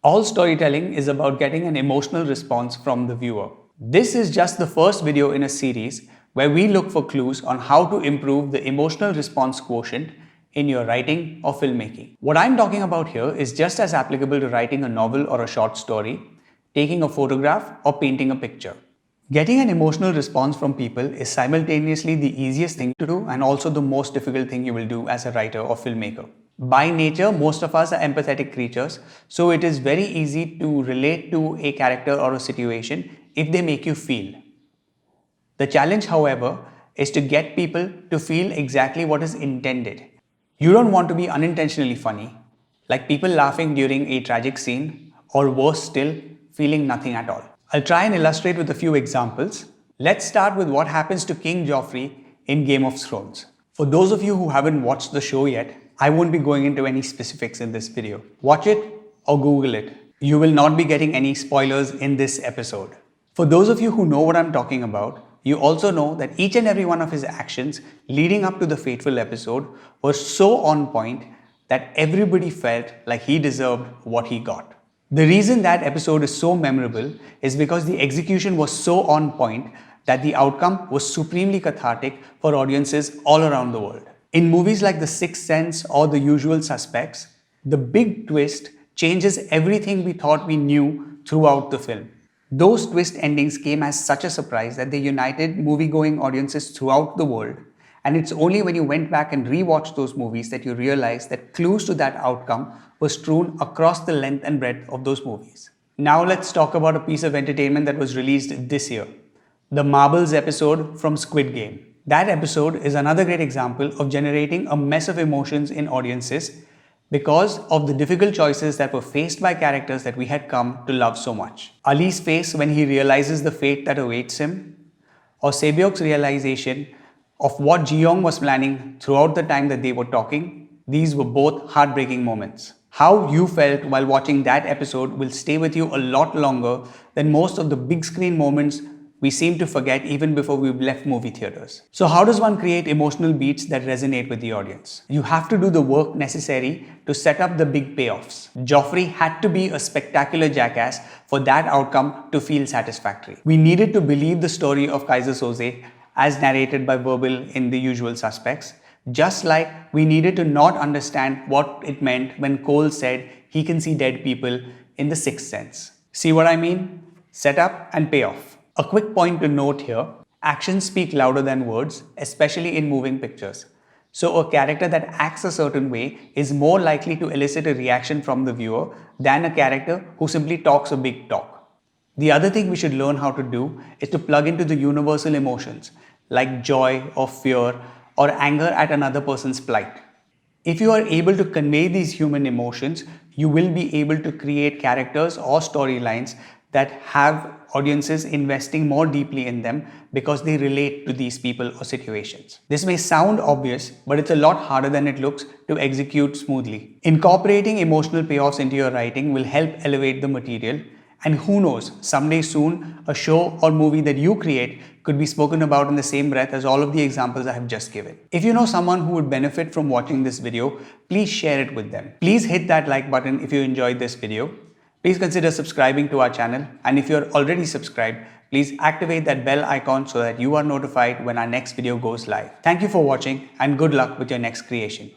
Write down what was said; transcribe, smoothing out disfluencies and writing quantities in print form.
All storytelling is about getting an emotional response from the viewer. This is just the first video in a series where we look for clues on how to improve the emotional response quotient in your writing or filmmaking. What I'm talking about here is just as applicable to writing a novel or a short story, taking a photograph, or painting a picture. Getting an emotional response from people is simultaneously the easiest thing to do and also the most difficult thing you will do as a writer or filmmaker. By nature, most of us are empathetic creatures, so it is very easy to relate to a character or a situation if they make you feel. The challenge, however, is to get people to feel exactly what is intended. You don't want to be unintentionally funny, like people laughing during a tragic scene, or worse still, feeling nothing at all. I'll try and illustrate with a few examples. Let's start with what happens to King Joffrey in Game of Thrones. For those of you who haven't watched the show yet, I won't be going into any specifics in this video. Watch it or Google it. You will not be getting any spoilers in this episode. For those of you who know what I'm talking about, you also know that each and every one of his actions leading up to the fateful episode was so on point that everybody felt like he deserved what he got. The reason that episode is so memorable is because the execution was so on point that the outcome was supremely cathartic for audiences all around the world. In movies like The Sixth Sense or The Usual Suspects, the big twist changes everything we thought we knew throughout the film. Those twist endings came as such a surprise that they united movie-going audiences throughout the world, and it's only when you went back and rewatched those movies that you realized that clues to that outcome were strewn across the length and breadth of those movies. Now let's talk about a piece of entertainment that was released this year, the Marbles episode from Squid Game. That episode is another great example of generating a mess of emotions in audiences because of the difficult choices that were faced by characters that we had come to love so much. Ali's face when he realizes the fate that awaits him, or Sebyok's realization of what Jeong was planning throughout the time that they were talking, these were both heartbreaking moments. How you felt while watching that episode will stay with you a lot longer than most of the big screen moments we seem to forget even before we've left movie theaters. So how does one create emotional beats that resonate with the audience? You have to do the work necessary to set up the big payoffs. Joffrey had to be a spectacular jackass for that outcome to feel satisfactory. We needed to believe the story of Kaiser Soze as narrated by Verbal in The Usual Suspects, just like we needed to not understand what it meant when Cole said he can see dead people in The Sixth Sense. See what I mean? Setup and payoff. A quick point to note here, actions speak louder than words, especially in moving pictures. So a character that acts a certain way is more likely to elicit a reaction from the viewer than a character who simply talks a big talk. The other thing we should learn how to do is to plug into the universal emotions like joy or fear or anger at another person's plight. If you are able to convey these human emotions, you will be able to create characters or storylines that have audiences investing more deeply in them because they relate to these people or situations. This may sound obvious, but it's a lot harder than it looks to execute smoothly. Incorporating emotional payoffs into your writing will help elevate the material, and who knows, someday soon, a show or movie that you create could be spoken about in the same breath as all of the examples I have just given. If you know someone who would benefit from watching this video, please share it with them. Please hit that like button if you enjoyed this video. Please consider subscribing to our channel, and if you're already subscribed, please activate that bell icon so that you are notified when our next video goes live. Thank you for watching and good luck with your next creation.